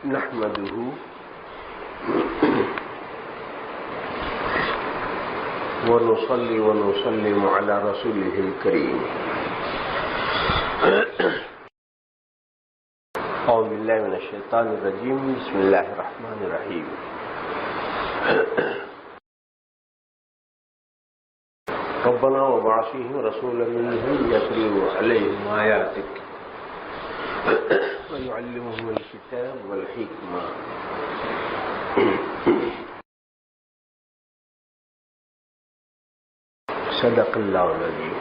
نحمده ونصلي ونسلم على رسوله الكريم. أعوذ بالله من الشيطان الرجيم. بسم الله الرحمن الرحيم. ربنا وابعث فيهم رسولا منهم يتلو عليهم آياتك ويعلمهم الكتاب والحكمة. صدق اللہ العظیم.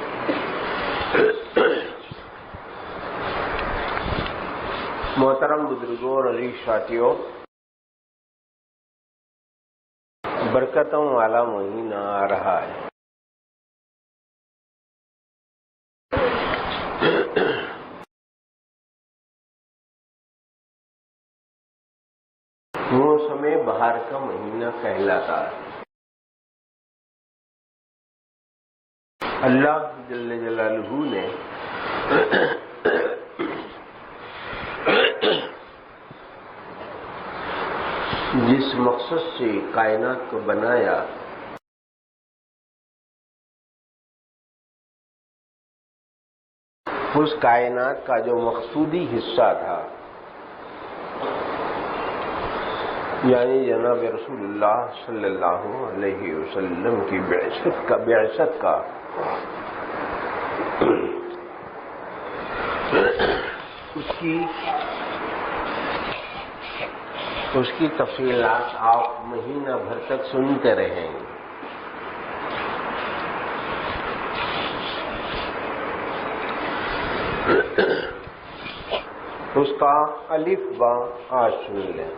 محترم بزرگوں اور عزیز ساتھیوں، برکتوں والا مہینہ آ رہا ہے. موسم بہار کا مہینہ کہلاتا ہے. اللہ جل جلالہ نے جس مقصد سے کائنات کو بنایا اس کائنات کا جو مقصودی حصہ تھا، یعنی جناب رسول اللہ صلی اللہ علیہ وسلم کی بعثت کا اس کی تفصیلات آپ مہینہ بھر تک سنتے رہیں گے. اس کا الف با آج سن لیں،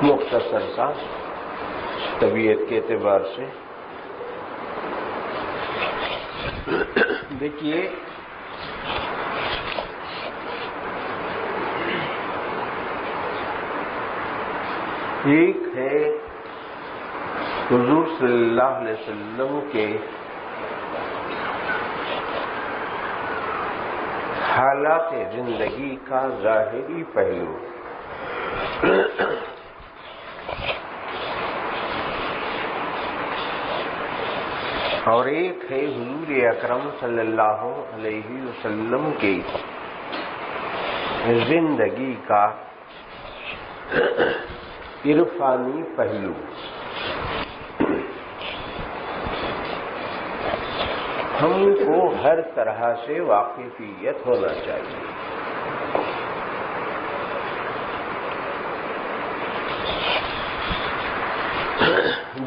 مختصر سا طبیعت کے اعتبار سے. دیکھیے، ایک ہے حضور صلی اللہ علیہ وسلم کے حالات زندگی کا ظاہری پہلو، اور ایک ہے حضور اکرم صلی اللہ علیہ وسلم کی زندگی کا عرفانی پہلو. ہم کو ہر طرح سے واقفیت ہونا چاہیے.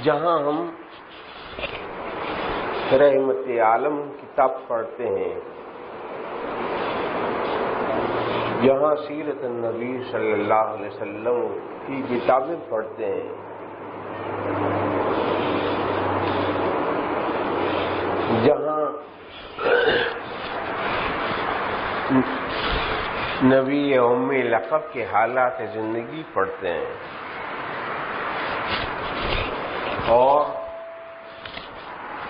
جہاں ہم رحمت عالم کتاب پڑھتے ہیں، جہاں سیرت النبی صلی اللہ علیہ وسلم کی کتابیں پڑھتے ہیں، جہاں نبی امی لقب کے حالات زندگی پڑھتے ہیں، اور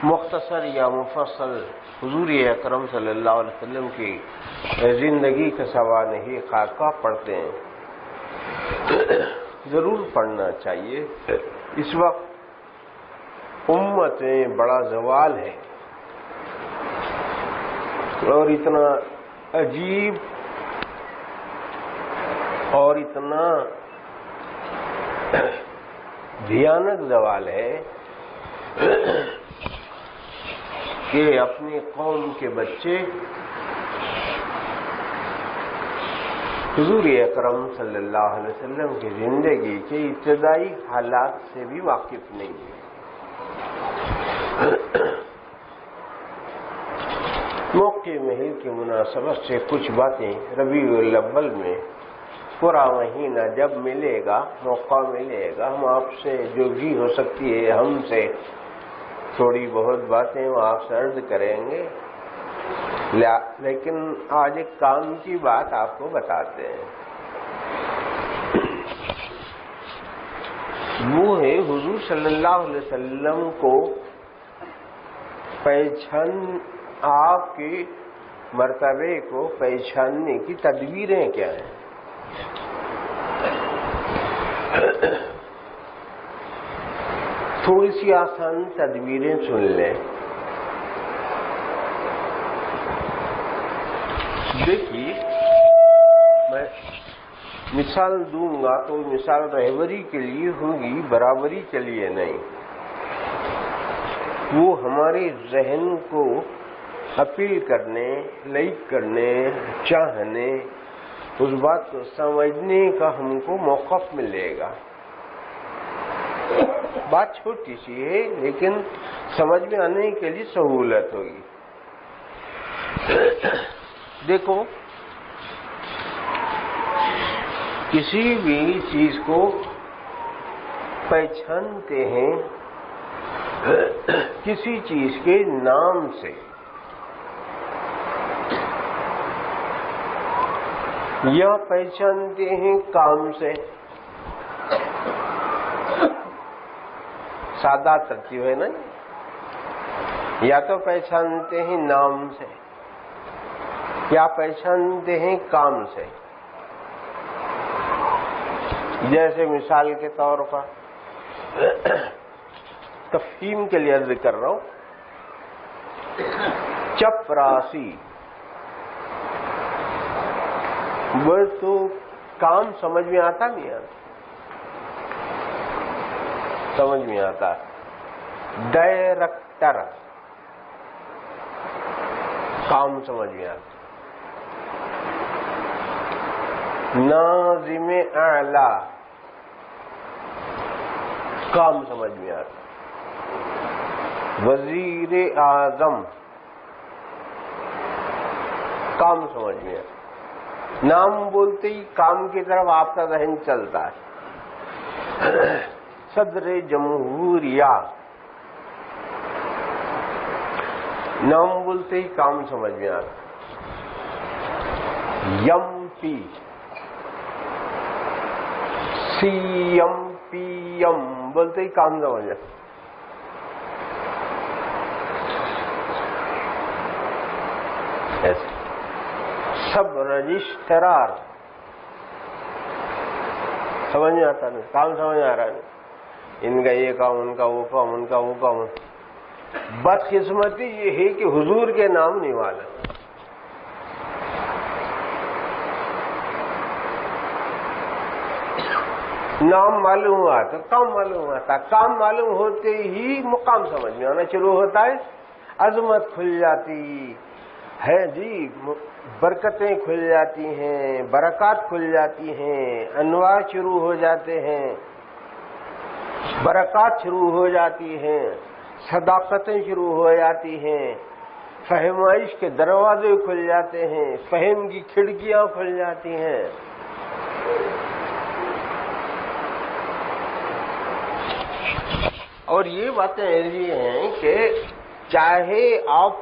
مختصر یا مفصل حضور اکرم صلی اللہ علیہ وسلم کی زندگی کا سوانح خاکہ پڑھتے ہیں. ضرور پڑھنا چاہیے. اس وقت امت میں بڑا زوال ہے، اور اتنا عجیب اور اتنا بھیانک زوال ہے کہ اپنی قوم کے بچے حضور اکرم صلی اللہ علیہ وسلم کی زندگی کے ابتدائی حالات سے بھی واقف نہیں ہیں. موقع محل کی مناسبت سے کچھ باتیں ربیع الاول میں پورا مہینہ جب ملے گا، موقع ملے گا، ہم آپ سے جو بھی ہو سکتی ہے ہم سے تھوڑی بہت باتیں وہ آپ سے عرض کریں گے. لیکن آج ایک کام کی بات آپ کو بتاتے ہیں. وہ ہے حضور صلی اللہ علیہ وسلم کو پہچان آپ کی مرتبے کو پہچاننے کی تدبیریں کیا ہیں؟ تھوڑی سی آسان تدبیریں سن لیں. دیکھیے میں مثال دوں گا تو مثال رہبری کے لیے ہوگی، برابری کے لیے نہیں. وہ ہمارے ذہن کو اپیل کرنے، لائک کرنے، چاہنے، اس بات کو سمجھنے کا ہم کو موقف ملے گا. بات چھوٹی سی ہے لیکن سمجھ میں آنے کے لیے سہولت ہوگی. دیکھو کسی بھی چیز کو پہچانتے ہیں کسی چیز کے نام سے، یا پہچانتے ہیں کام سے. سادہ ترتیب ہے نا. یا تو پہچانتے ہیں نام سے یا پہچانتے ہیں کام سے. جیسے مثال کے طور پر تفہیم کے لیے عرض کر رہا ہوں، چپراسی وہ تو کام سمجھ میں آتا نہیں آتا، سمجھ میں آتا. ڈائریکٹر کام سمجھ میں آتا. ناظم اعلی کام سمجھ میں آتا. وزیر اعظم کام سمجھ میں آتا. نام بولتے ہی کام کی طرف آپ کا ذہن چلتا ہے. صدر جمہوریہ نام بولتے ہی کام سمجھ میں آتا. یم پی سی ایم پی ایم بولتے ہی کام سمجھ آتا. ایسے سب رجسٹرار سمجھ میں آتا نہیں، کام سمجھ آ رہا ہے. ان کا یہ کام، ان کا وہ کام، ان کا وہ کام. بدقسمتی یہ ہے کہ حضور کے نام نہیں معلوم. نام معلوم ہوا تو کام معلوم ہوتا. کام معلوم ہوتے ہی مقام سمجھ میں آنا شروع ہوتا ہے. عظمت کھل جاتی ہے جی، برکتیں کھل جاتی ہیں، برکات کھل جاتی ہیں، انوار شروع ہو جاتے ہیں، برکات شروع ہو جاتی ہیں، صداقتیں شروع ہو جاتی ہیں، فہمائش کے دروازے کھل جاتے ہیں، فہم کی کھڑکیاں کھل جاتی ہیں. اور یہ باتیں ایسی ہیں کہ چاہے آپ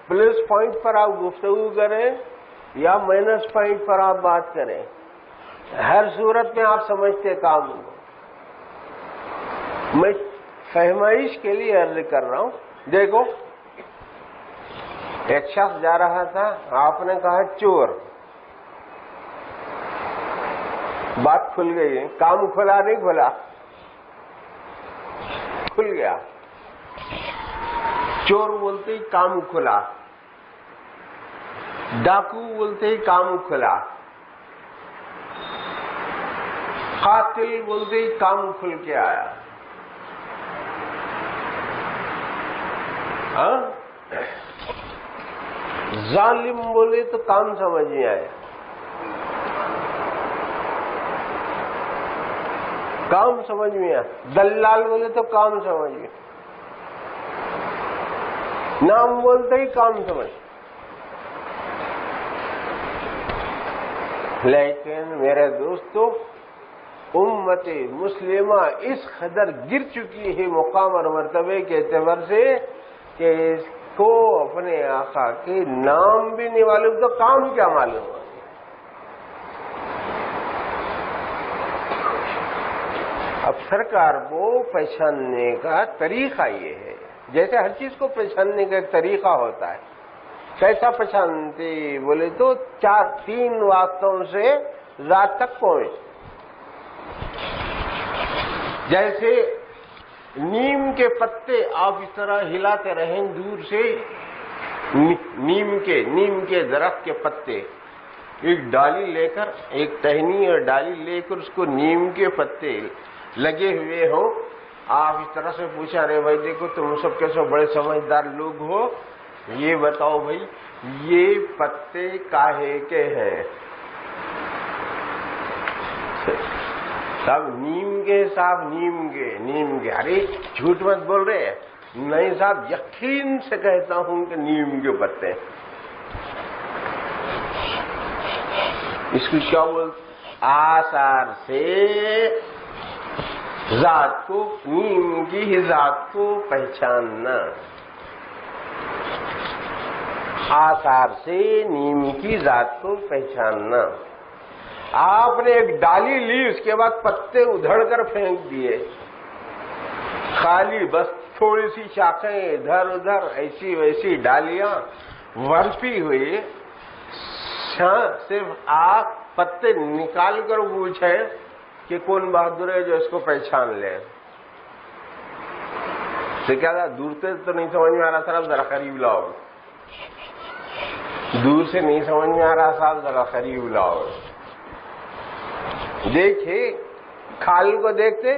پلس پوائنٹ پر آپ گفتگو کریں یا مائنس پوائنٹ پر آپ بات کریں، ہر صورت میں آپ سمجھتے کام ہو. میں فہمائش کے لیے عرض کر رہا ہوں. دیکھو ایک شخص جا رہا تھا، آپ نے کہا چور. بات کھل گئی. کام کھلا نہیں کھلا؟ کھل گیا. چور بولتے ہی کام کھلا، ڈاکو بولتے ہی کام کھلا، قاتل بولتے ہی کام کھل کے آیا. ظالم بولے تو کام سمجھ نہیں آیا. کام سمجھ میں آیا. دلال بولے تو کام سمجھ میں. نام بولتے ہی کام سمجھ. لیکن میرے دوستو، امت مسلمہ اس قدر گر چکی ہے مقام اور مرتبے کے اعتبار سے کہ اس کو اپنے آقا کے نام بھی نہیں معلوم تو کام کیا معلوم. اب سرکار کو پہچاننے کا طریقہ یہ ہے، جیسے ہر چیز کو پہچاننے کا ایک طریقہ ہوتا ہے. کیسا پہچانتے؟ بولے تو 3 واسطوں سے ذات تک پہنچ. جیسے نیم کے پتے آپ اس طرح ہلاتے رہیں دور سے، نیم کے درخت کے پتے، ایک ڈالی لے کر، ایک ٹہنی اور ڈالی لے کر اس کو نیم کے پتے لگے ہوئے ہوں، آپ اس طرح سے پوچھا، ارے بھائی دیکھو تم سب کیسے بڑے سمجھدار لوگ ہو، یہ بتاؤ بھائی یہ پتے کاہے کے ہیں؟ صاحب نیم کے، صاحب نیم کے. ارے جھوٹ مت بول رہے؟ نہیں صاحب یقین سے کہتا ہوں کہ نیم کے پتے. اس کو کیا بولتے؟ آثار سے ذات کو، نیم کی ذات کو پہچاننا. آثار سے نیم کی ذات کو پہچاننا. آپ نے ایک ڈالی لی، اس کے بعد پتے ادھڑ کر پھینک دیے، خالی بس تھوڑی سی شاخیں ادھر ادھر، ایسی ویسی ڈالیاں ورپی ہوئی، صرف آپ پتے نکال کر پوچھیں کہ کون بہادر ہے جو اس کو پہچان لے. تو کیا تھا، دور سے تو نہیں سمجھ میں آ رہا صاحب، ذرا قریب لاؤ. دور سے نہیں سمجھ میں آ رہا صاحب، ذرا قریب لاؤ. دیکھے کھال کو دیکھتے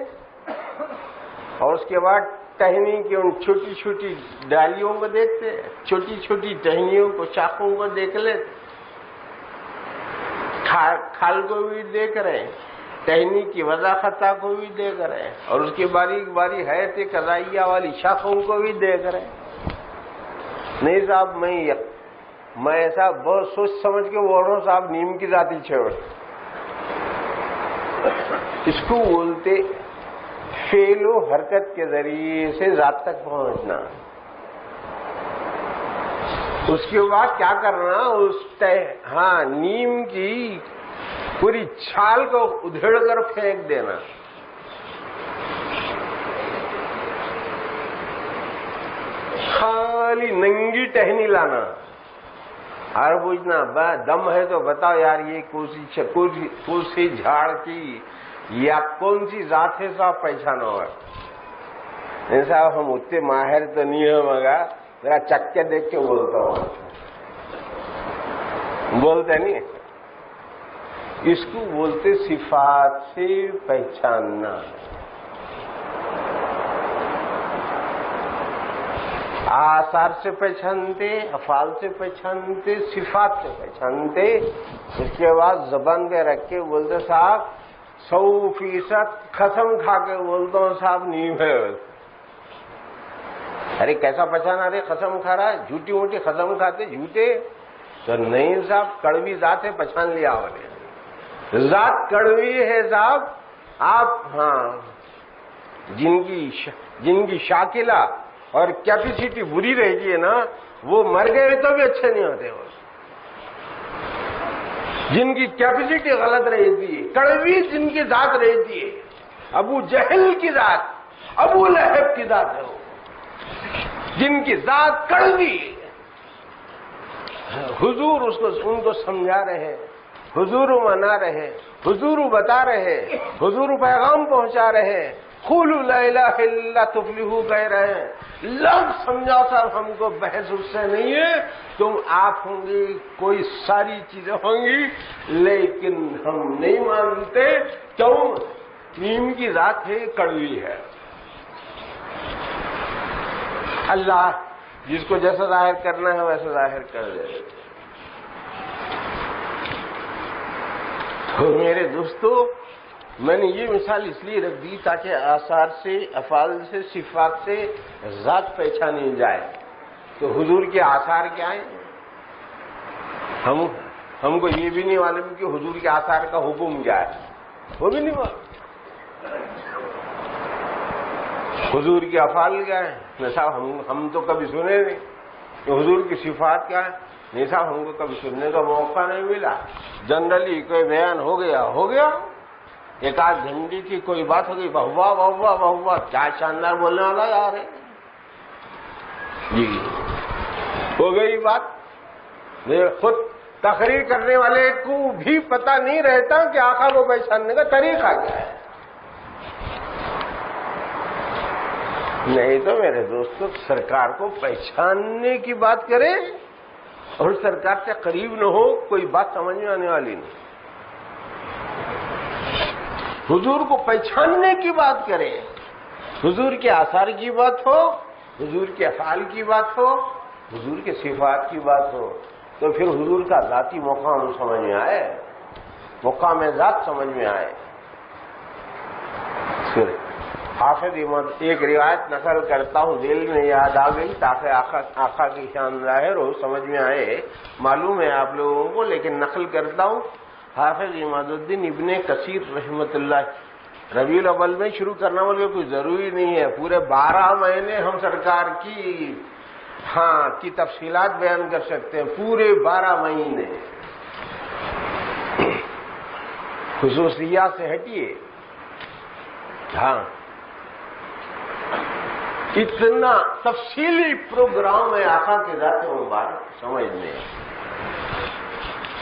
اور اس کے بعد ٹہنی کی ان چھوٹی چھوٹی ڈالیوں کو دیکھتے، چھوٹی چھوٹی ٹہنیوں کو، شاخوں کو دیکھ لیتے. کھال کو بھی دیکھ رہے ہیں، ٹہنی کی وضاحت کو بھی دیکھ رہے ہیں، اور اس کی باریک باریک حیات قضائیہ والی شاخوں کو بھی دیکھ رہے ہیں. نہیں صاحب میں ایسا بہت سوچ سمجھ کے بول رہا ہوں صاحب، نیم کی ذاتی چھوڑ. اس کو بولتے فعل و حرکت کے ذریعے سے ذات تک پہنچنا. اس کے بعد کیا کرنا، نیم کی پوری چھال کو ادھیڑ کر پھینک دینا. خالی ننگی ٹہنی لانا اور پوچھنا دم ہے تو بتاؤ یار یہ کون سی جھاڑ کی یا کون سی ذات ہے صاحب پہچانو ہے. نہیں صاحب ہم اتنے ماہر تو نہیں ہیں، مگر ذرا چک کے دیکھ کے بولتا ہوں. بولتے نہیں، اس کو بولتے صفات سے پہچاننا. آثار سے پہچانتے، افعال سے پہچانتے، صفات سے پہچانتے. اس کے بعد زبان پہ رکھ کے بولتے صاحب 100% قسم کھا کے بولتا ہوں صاحب نیم ہے. ارے کیسا پہچانا؟ ارے قسم کھا رہا ہے، جھوٹی موٹی قسم کھاتے جھوٹے. تو نہیں صاحب کڑوی ذات ہے، پہچان لیا آپ نے. ذات کڑوی ہے صاحب. آپ جن کی شاکلہ اور کیپیسٹی بری رہتی ہے نا، وہ مر گئے تو بھی اچھے نہیں ہوتے. جن کی کیپیسٹی غلط رہتی ہے، کڑوی جن کی ذات رہتی ہے، ابو جہل کی ذات، ابو لہب کی ذات ہے وہ، جن کی ذات کڑوی. حضور ان کو سمجھا رہے، حضور منا رہے، حضور بتا رہے، حضور پیغام پہنچا رہے. قولوا لا الہ الا اللہ تفلحوا کہہ رہے ہیں. لفظ سمجھا صاحب ہم کو بحث اس سے نہیں ہے. تم آپ ہوں گی، کوئی ساری چیزیں ہوں گی، لیکن ہم نہیں مانتے. کیوں؟ نیم کی ذات ہے، کڑوی ہے. اللہ جس کو جیسا ظاہر کرنا ہے ویسا ظاہر کر دے. تو میرے دوستو، میں نے یہ مثال اس لیے رکھ دی تاکہ آثار سے، افعال سے، صفات سے ذات پہچانی جائے. تو حضور کے آثار کیا ہیں؟ ہم کو یہ بھی نہیں معلوم کہ حضور کے آثار کا حکم کیا ہے، وہ بھی نہیں معلوم. حضور کے افعال کیا ہیں؟ نہیں صاحب ہم تو کبھی سنے نہیں. کہ حضور کی صفات کیا ہے؟ نہیں صاحب ہم کو کبھی سننے کا موقع نہیں ملا. جنرلی کوئی بیان ہو گیا، ایک آدھ گھنٹے کی کوئی بات ہو گئی، بہوا بہوا بہوا، کیا شاندار بولنے والا یار ہے جی، ہو گئی بات. خود تقریر کرنے والے کو بھی پتہ نہیں رہتا کہ آقا کو پہچاننے کا طریقہ کیا ہے. نہیں تو میرے دوستو سرکار کو پہچاننے کی بات کریں اور سرکار سے قریب نہ ہو، کوئی بات سمجھ میں آنے والی نہیں. حضور کو پہچاننے کی بات کریں، حضور کے آثار کی بات ہو، حضور کے افعال کی بات ہو، حضور کے صفات کی بات ہو، تو پھر حضور کا ذاتی مقام سمجھ میں آئے، مقام ذات سمجھ میں آئے. پھر حافظ امام ایک روایت نقل کرتا ہوں، دل میں یاد آ گئی تاکہ آقا کی شان ظاہر ہو، سمجھ میں آئے. معلوم ہے آپ لوگوں کو لیکن نقل کرتا ہوں. حافظ امام الدین ابن کثیر رحمۃ اللہ، ربیع الاول میں شروع کرنا بولے کوئی ضروری نہیں ہے، پورے 12 مہینے ہم سرکار کی تفصیلات بیان کر سکتے ہیں، پورے 12 مہینے. خصوصیات سے ہٹیے. اتنا تفصیلی پروگرام ہے آقا کے ذات مبارک سمجھنے.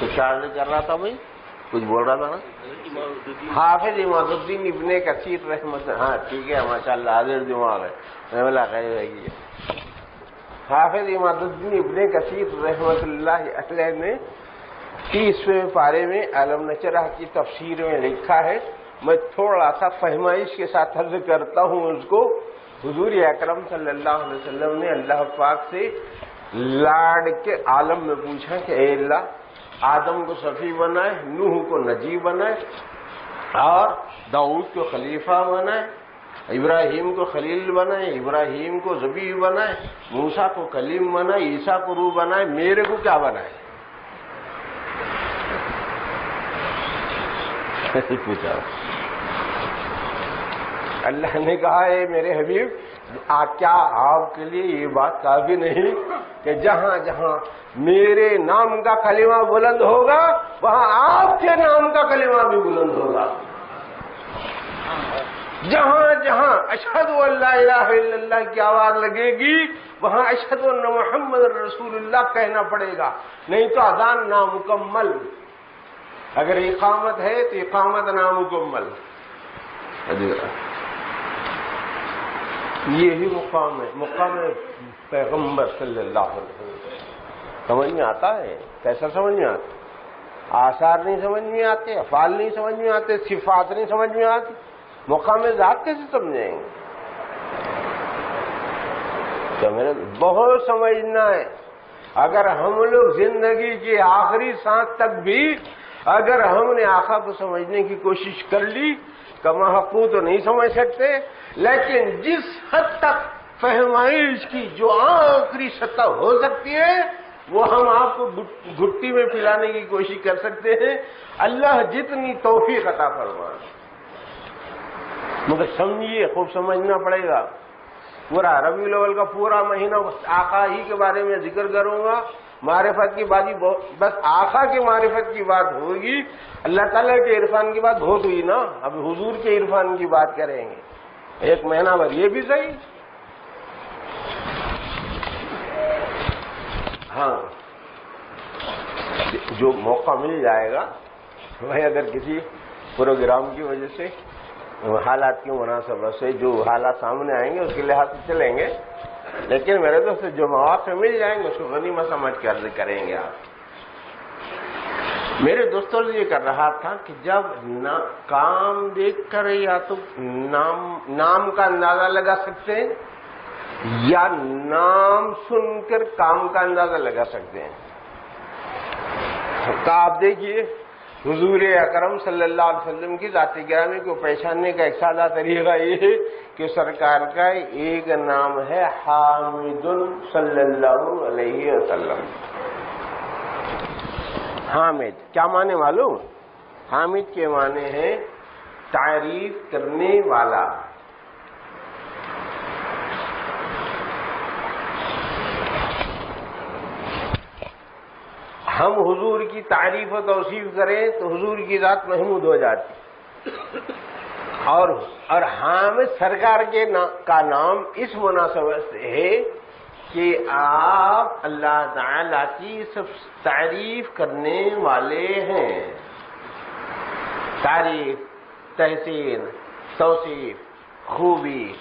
کچھ عرض کر رہا تھا بھائی، کچھ بول رہا تھا نا. حافظ امام الدین ابن کثیر رحمۃ، ٹھیک ہے ماشاء اللہ حاضر دماغ ہے. حافظ امام الدین ابن کثیر رحمۃ اللہ علیہ نے 30ویں پارے میں عالم نشرح کی تفسیر میں لکھا ہے. میں تھوڑا سا فہمائش کے ساتھ عرض کرتا ہوں اس کو. حضور اکرم صلی اللہ علیہ وسلم نے اللہ پاک سے لاڈ کے عالم میں پوچھا کہ اے اللہ، آدم کو صفی بنائے، نوح کو نجی بنائے، اور داؤد کو خلیفہ بنائے، ابراہیم کو خلیل بنائے، ابراہیم کو ذبیح بنائے، موسیٰ کو کلیم بنائے، عیسیٰ کو روح بنائے، میرے کو کیا بنائے؟ پوچھا. اللہ نے کہا اے میرے حبیب، کیا آپ کے لیے یہ بات کافی نہیں کہ جہاں جہاں میرے نام کا کلمہ بلند ہوگا وہاں آپ کے نام کا کلمہ بھی بلند ہوگا. جہاں جہاں اشہد ان لا الہ الا اللہ کی آواز لگے گی وہاں اشہد ان محمد رسول اللہ کہنا پڑے گا، نہیں تو اذان نامکمل. اگر اقامت ہے تو اقامت نامکمل. یہی مقام ہے، مقام پیغمبر صلی اللہ علیہ وسلم. سمجھ میں آتا ہے؟ کیسا سمجھ میں آتا؟ آثار نہیں سمجھ میں آتے، افعال نہیں سمجھ میں آتے، صفات نہیں سمجھ میں آتی، مقام ذات کیسے سمجھیں گے؟ تو میرے بہت سمجھنا ہے. اگر ہم لوگ زندگی کی آخری سانس تک بھی اگر ہم نے آقا کو سمجھنے کی کوشش کر لی، کما حقوق تو نہیں سمجھ سکتے، لیکن جس حد تک فہمائش کی جو آخری سطح ہو سکتی ہے وہ ہم آپ کو گھٹی میں پلانے کی کوشش کر سکتے ہیں. اللہ جتنی توفیق عطا فرمائے. مگر سمجھیے، خوب سمجھنا پڑے گا. پورا ربیع الاول کا پورا مہینہ آقا ہی کے بارے میں ذکر کروں گا. معرفت کی بات بس آقا کی معرفت کی بات ہوگی. اللہ تعالیٰ کے عرفان کی بات بہت ہوئی نا، اب حضور کے عرفان کی بات کریں گے. ایک مہینہ بھر یہ بھی صحیح. جو موقع مل جائے گا وہی، اگر کسی پروگرام کی وجہ سے حالات کی مناسبت سے جو حالات سامنے آئیں گے اس کے لحاظ سے چلیں گے، لیکن میرے دوست جو مواقع مل جائیں گے اس کو غنیمت سمجھ کے عرض کریں گے. آپ میرے دوستوں سے یہ کر رہا تھا کہ جب کام دیکھ کر یا تو نام کا اندازہ لگا سکتے ہیں یا نام سن کر کام کا اندازہ لگا سکتے ہیں. تو آپ دیکھیے حضور اکرم صلی اللہ علیہ وسلم کی ذات گرامی کو پہچاننے کا ایک سادہ طریقہ یہ ہے کہ سرکار کا ایک نام ہے حامد صلی اللہ علیہ وسلم. حامد کیا معنی معلوم؟ حامد کے معنی ہے تعریف کرنے والا. ہم حضور کی تعریف و توصیف کریں تو حضور کی ذات محمود ہو جاتی، اور حامد سرکار کا نام اس مناسبت سے ہے کہ آپ اللہ تعالی کی سب تعریف کرنے والے ہیں. تعریف، تحسین، توصیف، خوبی،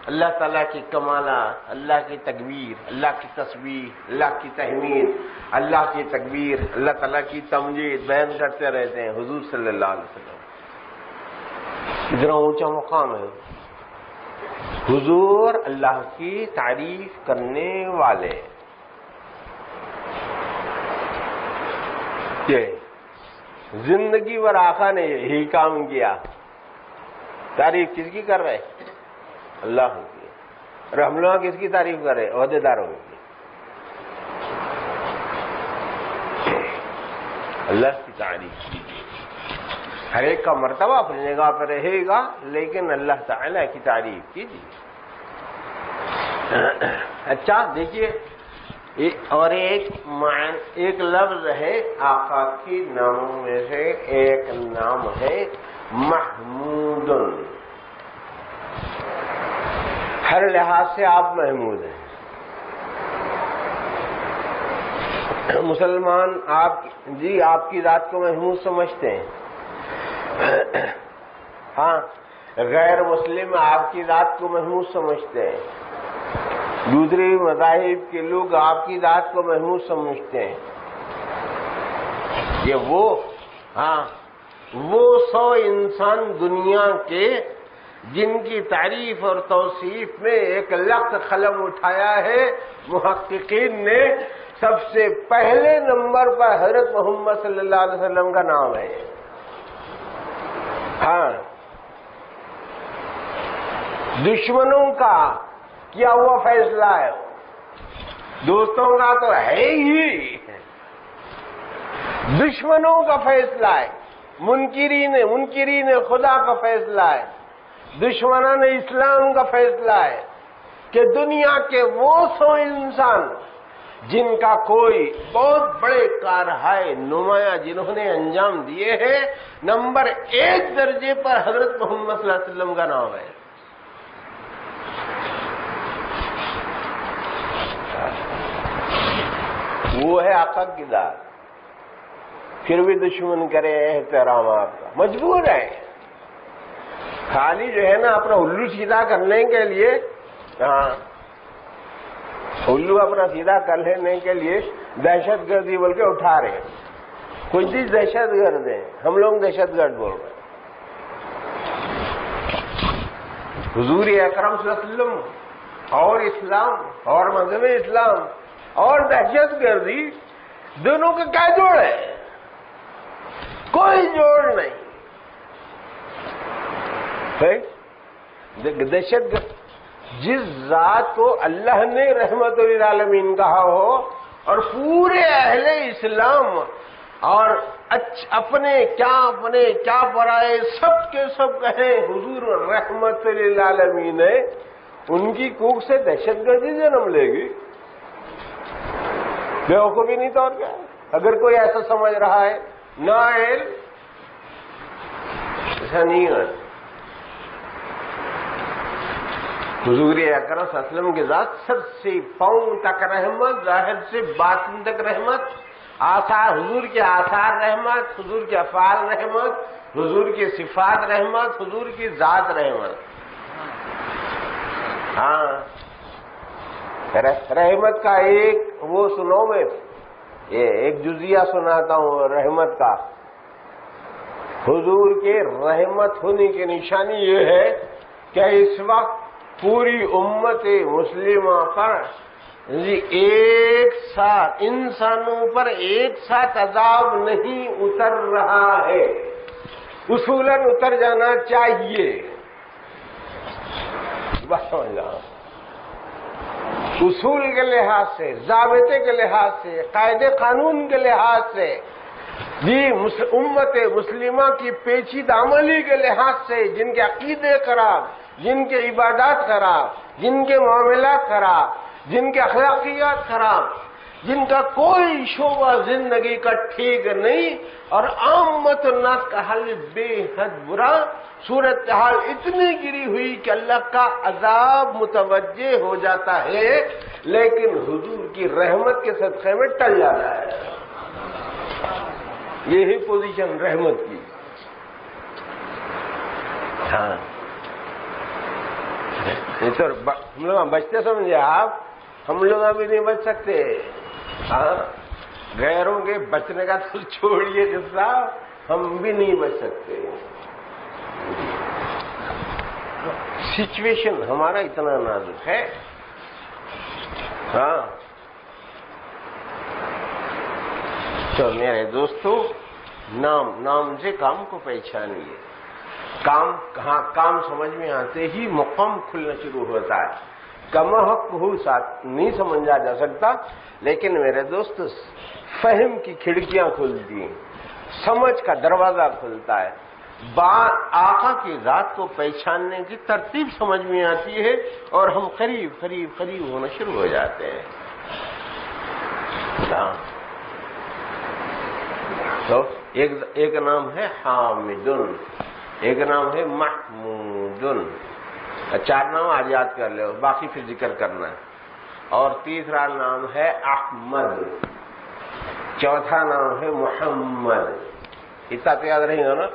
اللہ تعالیٰ کی کمالات، اللہ کی تکبیر، اللہ کی تسبیح، اللہ کی تحمید، اللہ کی تکبیر، اللہ تعالیٰ کی تمجید بیان کرتے رہتے ہیں حضور صلی اللہ علیہ وسلم. اتنا اونچا مقام ہے. حضور اللہ کی تعریف کرنے والے. یہ زندگی بھر آقا نے یہی کام کیا. تعریف کس کی کر رہے؟ اللہ کی. اور ہم لوگ کس کی تعریف کر رہے؟ عہدے داروں کی. اللہ کی تعریف کیجیے. ہر ایک کا مرتبہ اپنی جگہ پہ رہے گا، لیکن اللہ تعالی کی تعریف کیجیے. اچھا دیکھیے، اور ایک لفظ ہے آقا کی ناموں میں سے ایک نام ہے محمود. ہر لحاظ سے آپ محمود ہیں. مسلمان آپ کی ذات کو محمود سمجھتے ہیں. ہاں، غیر مسلم آپ کی ذات کو محمود سمجھتے ہیں. دوسرے مذاہب کے لوگ آپ کی ذات کو محمود سمجھتے ہیں. یہ وہ 100 انسان دنیا کے جن کی تعریف اور توصیف میں 1,00,000 قلم اٹھایا ہے. محققین نے سب سے پہلے نمبر پر حضرت محمد صلی اللہ علیہ وسلم کا نام ہے. ہاں، دشمنوں کا کیا ہوا فیصلہ ہے، دوستوں کا تو ہے ہی. دشمنوں کا فیصلہ ہے، منکرین خدا کا فیصلہ ہے، دشمنان اسلام کا فیصلہ ہے کہ دنیا کے وہ 100 انسان جن کا کوئی بہت بڑے کارہائے نمایاں جنہوں نے انجام دیے ہیں، نمبر 1 درجے پر حضرت محمد صلی اللہ علیہ وسلم کا نام ہے. وہ ہے آقا کی ذات. پھر بھی دشمن کرے احترام آپ کا، مجبور ہے. خالی جو ہے نا اپنا الو سیدھا کرنے کے لیے، ہاں الو اپنا سیدھا کر لینے کے لیے دہشت گردی بول کے اٹھا رہے ہیں. کوئی چیز دہشت گرد ہے، ہم لوگ دہشت گرد بول رہے ہیں. حضور اکرم صلی اللہ علیہ وسلم اور اسلام اور مذہب اسلام اور دہشت گردی دونوں کا کیا جوڑ ہے؟ کوئی جوڑ نہیں. دہشت گرد جس ذات کو اللہ نے رحمت للعالمین کہا ہو اور پورے اہل اسلام اور اپنے کیا پرائے سب کے سب کہیں حضور رحمت للعالمین ہے، ان کی کوکھ سے دہشت گردی جنم لے گی. بیوقوفی نہیں تو اور کیا. اگر کوئی ایسا سمجھ رہا ہے نائل، ایسا نہیں ہے. حضور اکرم صلی اللہ علیہ وسلم کے ذات سر سے پاؤں تک رحمت، ظاہر سے باطن تک رحمت، آثار حضور کے آثار رحمت، حضور کے افعال رحمت، حضور کی صفات رحمت، حضور کی ذات رحمت. ہاں، رحمت کا ایک وہ سنو، میں ایک جزیہ سناتا ہوں رحمت کا. حضور کے رحمت ہونے کی نشانی یہ ہے کہ اس وقت پوری امت مسلمہ پر ایک ساتھ انسانوں پر ایک ساتھ عذاب نہیں اتر رہا ہے. اصولاً اتر جانا چاہیے. اصول کے لحاظ سے، ضابطے کے لحاظ سے، قاعدے قانون کے لحاظ سے، امت مسلمہ کی پیچیدہ عملی کے لحاظ سے، جن کے عقیدے خراب، جن کے عبادات خراب، جن کے معاملات خراب، جن کے اخلاقیات خراب، جن کا کوئی شعبہ زندگی کا ٹھیک نہیں اور عامت الناس کا حال بے حد برا، صورتحال اتنی گری ہوئی کہ اللہ کا عذاب متوجہ ہو جاتا ہے، لیکن حضور کی رحمت کے صدقے میں ٹل جاتا ہے۔ یہی پوزیشن رحمت کی۔ ہاں تو ہم لوگ بچتے سمجھے آپ، ہم لوگ ابھی نہیں بچ سکتے۔ ہاں غیروں کے بچنے کا تو چھوڑیے قصہ، ہم بھی نہیں بچ سکتے۔ سچویشن ہمارا اتنا نازک ہے۔ ہاں تو میرے دوستو، نام سے کام کو پہچانیے۔ کام سمجھ میں آتے ہی مقام کھلنا شروع ہوتا ہے۔ کم حق ہو ساتھ نہیں سمجھا جا سکتا، لیکن میرے دوست فہم کی کھڑکیاں کھلتی ہیں، سمجھ کا دروازہ کھلتا ہے، آقا کی ذات کو پہچاننے کی ترتیب سمجھ میں آتی ہے، اور ہم قریب ہونا شروع ہو جاتے ہیں۔ تو ایک نام ہے حامدن، ایک نام ہے محمودن، 4 نام آج یاد کر لو، باقی پھر ذکر کرنا ہے۔ اور تیسرا نام ہے احمد، چوتھا نام ہے محمد۔ اتنا تو یاد رہے گا نا،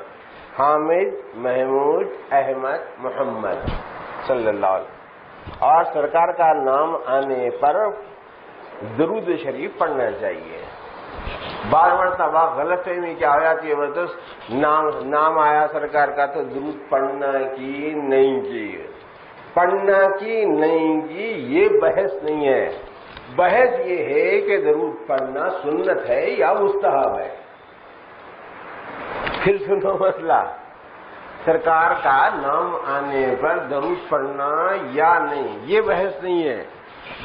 حامد، محمود، احمد، محمد صلی اللہ علیہ وسلم۔ اور سرکار کا نام آنے پر درود شریف پڑھنا چاہیے۔ بار مرتبہ غلط فہمی کیا ہو جاتی ہے، بس نام آیا سرکار کا تو درود پڑھنا کی نہیں کی، پڑھنا کی نہیں کی، یہ بحث نہیں ہے۔ بحث یہ ہے کہ درود پڑھنا سنت ہے یا مستحب ہے۔ پھر سنو مسئلہ، سرکار کا نام آنے پر درود پڑھنا یا نہیں، یہ بحث نہیں ہے۔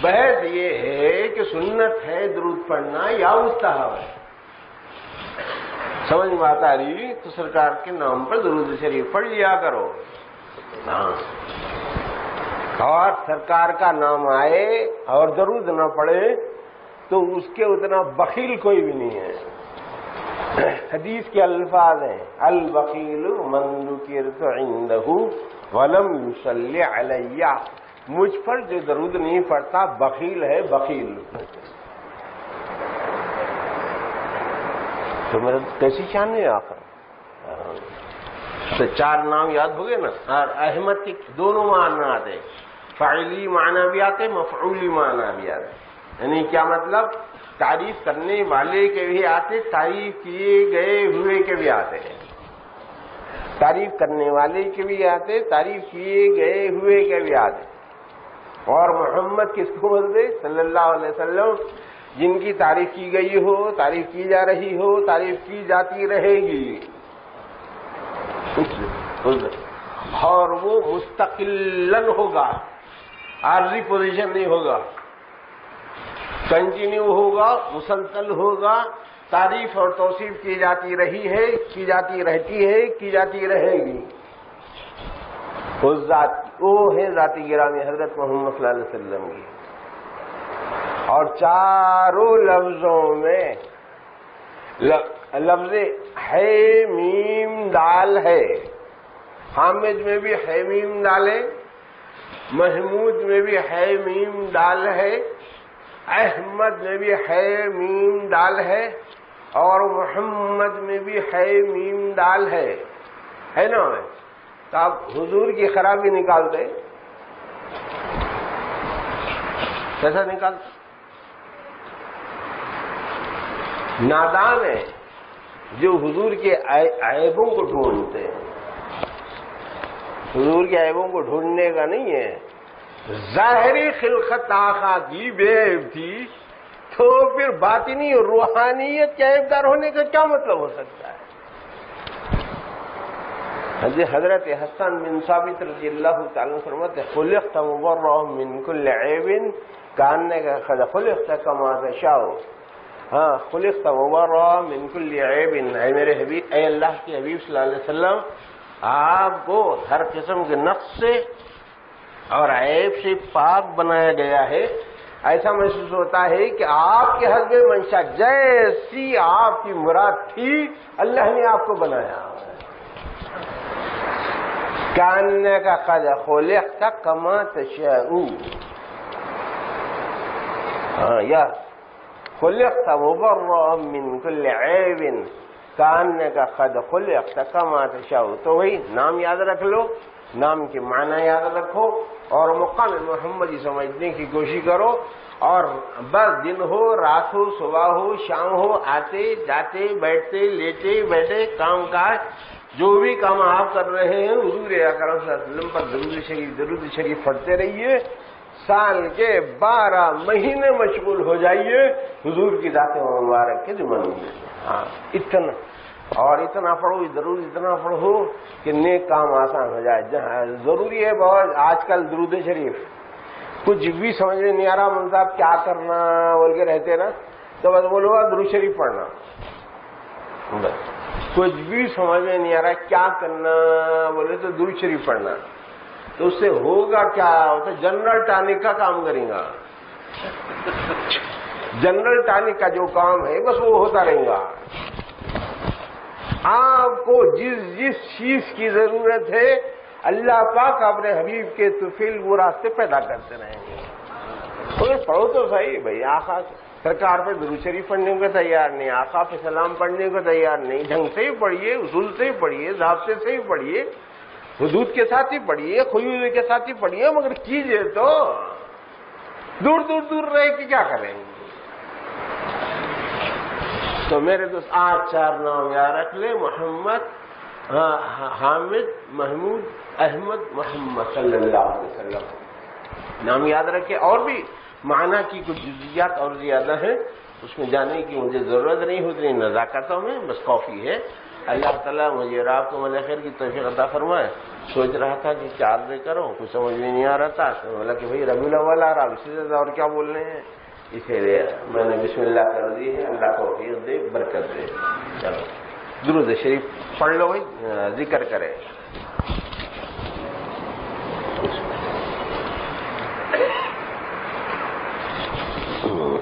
بحث یہ ہے کہ سنت ہے درود پڑھنا یا مستحب ہے۔ سمجھ میں آتا رہی تو سرکار کے نام پر درود شریف پڑھ لیا کرو۔ ہاں، اور سرکار کا نام آئے اور درود نہ پڑھے تو اس کے اتنا بخیل کوئی بھی نہیں ہے۔ حدیث کے الفاظ ہیں، البخیل من ذکرت عندہ ولم یصلی علی، مجھ پر جو درود نہیں پڑھتا بخیل ہے، بخیل۔ تو میرا کیسی شان ہے آخر؟ تو 4 نام یاد ہو گئے نا۔ اور احمد کے دونوں معنی آتے، فعلی معنی بھی آتے، مفعولی معنی بھی آتے۔ یعنی کیا مطلب؟ تعریف کرنے والے کے بھی آتے، تعریف کیے گئے ہوئے کے بھی آتے ہیں۔ تعریف کرنے والے کے بھی آتے، تعریف کیے گئے ہوئے کے بھی آتے۔ اور محمد کس کو بولتے؟ صلی اللہ علیہ وسلم، جن کی تعریف کی گئی ہو، تعریف کی جا رہی ہو، تعریف کی جاتی رہے گی، اور وہ مستقلاً ہوگا، عارضی پوزیشن نہیں ہوگا، کنٹینیو ہوگا، مسلسل ہوگا۔ تعریف اور توصیف کی جاتی رہی ہے، کی جاتی رہتی ہے، کی جاتی رہے گی۔ وہ ہے ذات گرامی حضرت محمد صلی اللہ علیہ وسلم کی۔ اور چاروں لفظوں میں لفظ ہے میم دال ہے۔ حامد میں بھی ہے میم دال ہے، محمود میں بھی ہے میم دال ہے، احمد میں بھی ہے میم دال ہے، اور محمد میں بھی ہے میم دال ہے نا؟ تو آپ حضور کی خرابی نکالتے، کیسا نکالتے؟ نادان ہے جو حضور کے عیبوں کو ڈھونڈتے ہیں۔ حضور کے عیبوں کو ڈھونڈنے کا نہیں ہے، ظاہری خلقت آقا کی بے عیب تھی، تو پھر باطنی روحانیت کے عیبدار ہونے کا کیا مطلب ہو سکتا ہے؟ حضرت حسن بن ثابت رضی اللہ تعالیٰ عنہ فرماتے ہیں، خلقت مبرأ من کل عیب کأنک قد خلقت کما تشاء۔ ہاں، خلقت مبرأ من کل عیب، اے میرے حبیب، اے اللہ کے حبیب صلی اللہ علیہ وسلم، آپ کو ہر قسم کے نقص سے اور عیب سے پاک بنایا گیا ہے، ایسا محسوس ہوتا ہے کہ آپ کے حسب منشا جیسی آپ کی مراد تھی اللہ نے آپ کو بنایا. کأنک قد خلقت کما تشاء. یا خلقت مبرأ من کل عیب کأنک قد خلقت کما تشاء. تو وہی نام یاد رکھ لو، نام کے معنی یاد رکھو اور مقام محمدی سمجھنے کی کوشش کرو. اور بس دن ہو، رات ہو، صبح ہو، شام ہو، آتے جاتے بیٹھتے لیٹے بیٹھے کام کاج جو بھی کام آپ کر رہے ہیں حضور اکرم صلی اللہ علیہ وسلم پر درود شریف پڑھتے رہیے. سال کے 12 مہینے مشغول ہو جائیے حضور کی ذات مبارک کے ذمن میں. ہاں اتنا اور اتنا پڑھو، ضرور اتنا پڑھو کہ نیک کام آسان ہو جائے. جہاں ضروری ہے بہت آج کل درود شریف کچھ بھی سمجھ میں نہیں آ رہا، مول صاحب کیا کرنا بول کے رہتے نا، تو بس بولو گا درود شریف پڑھنا. بس کچھ بھی سمجھ میں نہیں آ رہا کیا کرنا بولے تو درود شریف پڑھنا. تو اس سے ہوگا کیا؟ تو جنرل ٹانک کا کام کریں گا. جنرل ٹانک کا جو کام ہے بس وہ ہوتا رہے گا. آپ کو جس چیز کی ضرورت ہے اللہ پاک اپنے حبیب کے طفیل وہ راستے پیدا کرتے رہیں گے. پڑھو تو صحیح بھائی. آقا سرکار پہ درود شریف پڑھنے کو تیار نہیں، آقا پہ سلام پڑھنے کو تیار نہیں. ڈھنگ سے ہی پڑھیے، اصول سے ہی پڑھیے، ضابطے سے ہی پڑھیے، حدود کے ساتھ ہی پڑھیے، خیوط کے ساتھ ہی پڑھیے، مگر کیجئے تو دور دور دور رہ کے کیا کریں گے. تو میرے دوست 8-4 نام یاد رکھ لے: محمد، حامد، محمود، احمد، محمد صلی اللہ علیہ وسلم. نام یاد رکھے. اور بھی معنی کی کچھ جزیات اور زیادہ ہیں، اس میں جانے کی مجھے ضرورت نہیں ہوتی نزاکتوں میں، بس کافی ہے. اللہ تعالیٰ مجھے اور آپ کو مل خیر کی توفیق عطا فرمائے. سوچ رہا تھا کہ کیا عرض کروں، کچھ سمجھ میں نہیں آ رہا تھا، تو بولا کہ بھائی ربیع الاول آ رہا، اس سے زیادہ اور کیا بولنے ہیں. اسی لیے میں نے بسم اللہ کر دی ہے. اللہ کو توفیق دے، برکت دے. چلو درود شریف پڑھ لو بھائی، ذکر کرے.